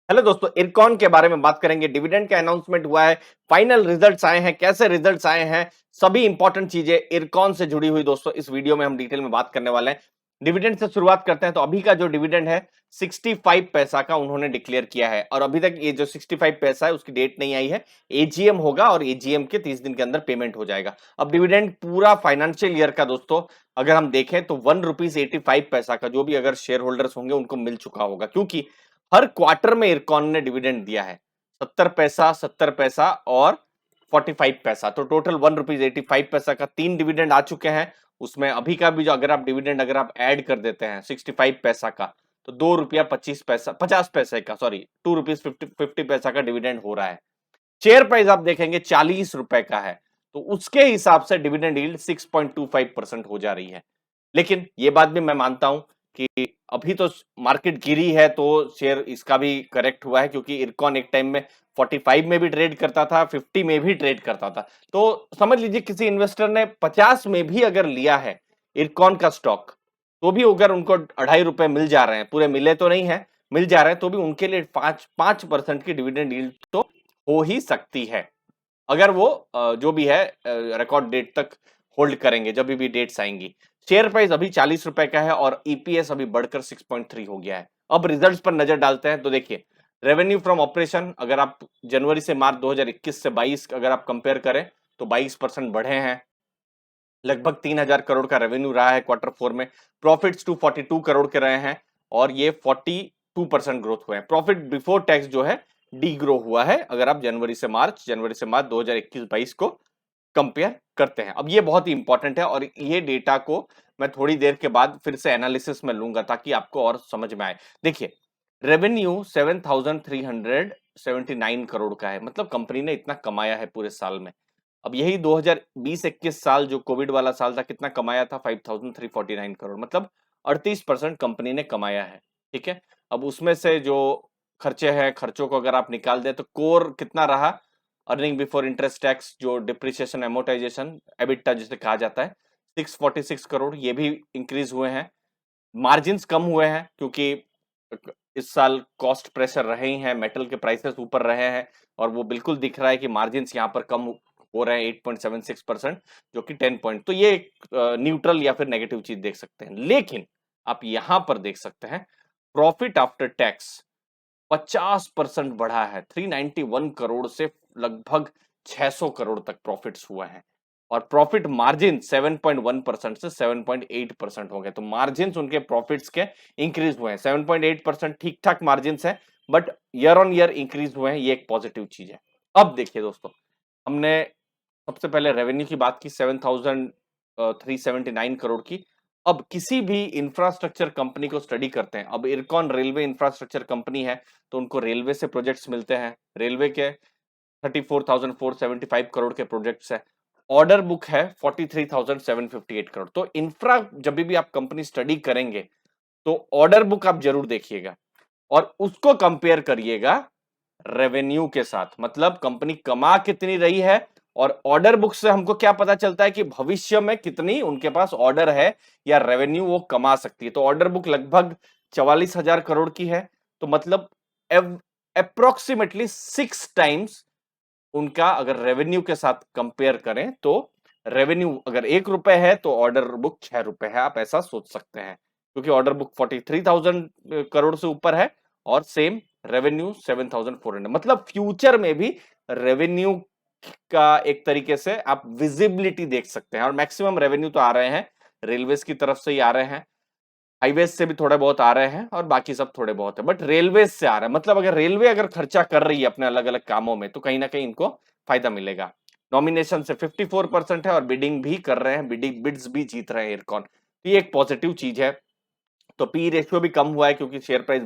Hello दोस्तों, इरकॉन के बारे में बात करेंगे। डिविडेंड का अनाउंसमेंट हुआ है, फाइनल रिजल्ट्स आए हैं, कैसे रिजल्ट्स आए हैं, सभी इंपॉर्टेंट चीजें इरकॉन से जुड़ी हुई दोस्तों इस वीडियो में हम डिटेल में बात करने वाले हैं। डिविडेंड से शुरुआत करते हैं। तो अभी का जो डिविडेंड है 65 पैसा का उन्होंने डिक्लेयर किया है और अभी तक ये जो 65 पैसा है उसकी डेट नहीं आई है। एजीएम होगा और एजीएम के 30 दिन के अंदर पेमेंट हो जाएगा। अब डिविडेंड पूरा फाइनेंशियल ईयर का दोस्तों अगर हम देखें तो ₹1.85 का जो भी अगर शेयर होल्डर्स होंगे उनको मिल चुका होगा, क्योंकि हर क्वार्टर में इरकॉन ने डिविडेंड दिया है। 70 पैसा, 70 पैसा और 45 पैसा, तो टोटल ₹1.85 का 3 डिविडेंड आ चुके हैं। उसमें अभी का भी जो अगर आप डिविडेंड अगर आप ऐड कर देते हैं 65 पैसा का, तो ₹2.25 50 पैसे का, सॉरी ₹2.50 का डिविडेंड हो रहा है। शेयर प्राइस आप देखेंगे ₹40 का है, तो उसके हिसाब से डिविडेंड यील्ड 6.25% हो जा रही है। लेकिन ये बात भी मैं मानता हूं कि अभी तो मार्केट गिरी है तो शेयर इसका भी करेक्ट हुआ है, क्योंकि इरकॉन एक टाइम में 45 में भी ट्रेड करता था, 50 में भी ट्रेड करता था। तो समझ लीजिए किसी इन्वेस्टर ने 50 में भी अगर लिया है इरकॉन का स्टॉक, तो भी अगर उनको ₹2.5 मिल जा रहे हैं, पूरे मिले तो नहीं है, मिल जा रहे हैं, तो भी उनके लिए 5% की डिविडेंड यील्ड तो हो ही सकती है, अगर वो जो भी है रिकॉर्ड डेट तक होल्ड करेंगे, जब भी डेट्स आएंगी। शेयर प्राइस अभी ₹40 का है और ईपीएस अभी बढ़कर 6.3 हो गया है। अब रिजल्ट्स पर नजर डालते हैं। तो देखिए, रेवेन्यू फ्रॉम ऑपरेशन अगर आप जनवरी से मार्च 2021 से 22 अगर आप कंपेयर करें तो 22% बढ़े हैं। लगभग 3000 करोड़ का रेवेन्यू रहा है क्वार्टर 4 में। प्रॉफिट्स 242 करोड़ के रहे हैं और ये 42% ग्रोथ हुए हैं। प्रॉफिट बिफोर टैक्स जो है डी ग्रो हुआ है अगर आप जनवरी से मार्च 2021-22 को कंपेयर करते हैं। अब ये बहुत ही इंपॉर्टेंट है और ये डेटा को मैं थोड़ी देर के बाद फिर से एनालिसिस में लूंगा ताकि आपको और समझ में आए। देखिए, रेवेन्यू 7379 करोड़ का है, मतलब कंपनी ने इतना कमाया है पूरे साल में। अब यही 2020-21 साल जो कोविड वाला साल था, कितना कमाया था? 5349 करोड़, मतलब 38% कंपनी ने कमाया है। ठीक है, अब उसमें से जो खर्चे हैं, खर्चों को अगर आप निकाल दें तो कोर कितना रहा? अर्निंग बिफोर इंटरेस्ट टैक्स, जो डिप्रिसिएशन एमोर्टाइजेशन, एबिटा जिसे कहा जाता है, 646 करोड़, ये भी इंक्रीज हुए हैं। मार्जिन्स कम हुए हैं क्योंकि इस साल कॉस्ट प्रेशर रहे ही हैं, मेटल के प्राइसेस ऊपर रहे हैं और वो बिल्कुल दिख रहा है कि मार्जिन्स यहाँ पर कम हो रहे हैं 8.76%, जो कि 10 पॉइंट, तो ये एक न्यूट्रल या फिर नेगेटिव चीज देख सकते हैं। लेकिन आप यहां पर देख सकते हैं प्रॉफिट आफ्टर टैक्स 50% बढ़ा है, 391 करोड़ से लगभग 600 करोड़ तक प्रॉफिट्स हुआ है और प्रॉफिट मार्जिन 7.1% से 7.8% हो गए। तो मार्जिन उनके प्रॉफिट्स के इंक्रीज हुए हैं। 7.8% ठीक ठाक मार्जिन है, but year on year increase हुए हैं, ये एक पॉजिटिव चीज है। अब देखिए दोस्तों, हमने सबसे पहले रेवेन्यू की बात की 7379 करोड़ की। अब किसी भी इंफ्रास्ट्रक्चर कंपनी को स्टडी करते हैं, अब इरकॉन रेलवे इंफ्रास्ट्रक्चर कंपनी है तो उनको रेलवे से प्रोजेक्ट्स मिलते हैं। रेलवे के 34,475 करोड़ के प्रोजेक्ट्स है। ऑर्डर बुक है 43,758 करोड़। तो इंफ्रा जब भी आप कंपनी स्टडी करेंगे तो ऑर्डर बुक आप जरूर देखिएगा और उसको कंपेयर करिएगा रेवेन्यू के साथ, मतलब कंपनी कमा कितनी रही है और ऑर्डर बुक से हमको क्या पता चलता है कि भविष्य में कितनी उनके पास ऑर्डर है या रेवेन्यू वो कमा सकती है। तो ऑर्डर बुक लगभग 44,000 करोड़ की है, तो मतलब अप्रोक्सीमेटली 6 टाइम्स उनका अगर रेवेन्यू के साथ कंपेयर करें तो रेवेन्यू अगर ₹1 है तो ऑर्डर बुक ₹6 है, आप ऐसा सोच सकते हैं, क्योंकि ऑर्डर बुक 43,000 करोड़ से ऊपर है और सेम रेवेन्यू 7,400, मतलब फ्यूचर में भी रेवेन्यू का एक तरीके से आप विजिबिलिटी देख सकते हैं। और मैक्सिमम रेवेन्यू तो आ रहे हैं रेलवेज की तरफ से ही आ रहे हैं, हाईवेज से भी थोड़े बहुत आ रहे हैं और बाकी सब थोड़े बहुत है, बट रेलवेज से आ रहा है। मतलब अगर रेलवे अगर खर्चा कर रही है अपने अलग अलग कामों में तो कहीं ना कहीं इनको फायदा मिलेगा। नॉमिनेशन से 54% है और बिडिंग भी कर रहे हैं, बिड्स भी जीत रहे हैं इरकॉन, तो ये एक पॉजिटिव चीज है। तो पी रेशियो भी कम हुआ है क्योंकि शेयर प्राइस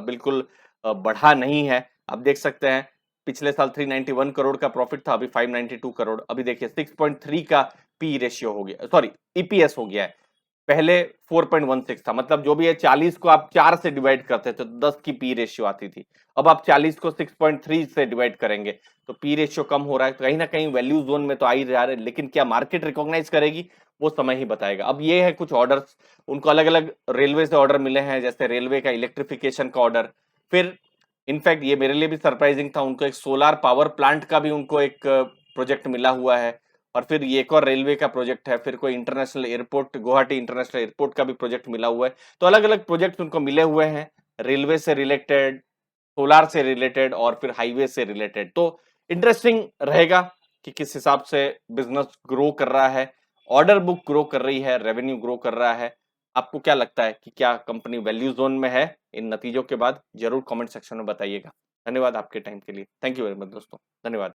बिल्कुल बढ़ा नहीं है। आप देख सकते हैं पिछले साल 391 करोड़ का प्रॉफिट था, अभी 592 करोड़। अभी देखिए 6.3 का पी रेशियो हो गया, सॉरी ईपीएस हो गया है। पहले 4.16 था, मतलब जो भी है 40 को आप 4 से डिवाइड करते थे तो 10 की पी रेशियो आती थी। अब आप 40 को 6.3 से डिवाइड करेंगे तो पी रेशियो कम हो रहा है, तो कहीं ना कहीं वैल्यू जोन में तो आ ही रहा है। लेकिन क्या मार्केट रिकॉग्नाइज करेगी वो समय ही बताएगा। अब ये है कुछ ऑर्डर्स, उनको अलग अलग रेलवे से ऑर्डर मिले हैं, जैसे रेलवे का इलेक्ट्रिफिकेशन का ऑर्डर, फिर इनफैक्ट ये मेरे लिए भी सरप्राइजिंग था, उनको एक सोलार पावर प्लांट का भी उनको एक प्रोजेक्ट मिला हुआ है, और फिर ये एक और रेलवे का प्रोजेक्ट है, फिर कोई international airport, Guwahati international airport का भी प्रोजेक्ट मिला हुआ है। तो अलग अलग प्रोजेक्ट उनको मिले हुए हैं, रेलवे से रिलेटेड, सोलार से रिलेटेड और फिर हाईवे से रिलेटेड। तो इंटरेस्टिंग रहेगा कि किस हिसाब से बिजनेस ग्रो कर रहा है, ऑर्डर बुक ग्रो कर रही है, रेवेन्यू ग्रो कर रहा है। आपको क्या लगता है कि क्या कंपनी वैल्यू जोन में है? इन नतीजों के बाद जरूर कमेंट सेक्शन में बताइएगा। धन्यवाद आपके टाइम के लिए। थैंक यू वेरी मच दोस्तों, धन्यवाद।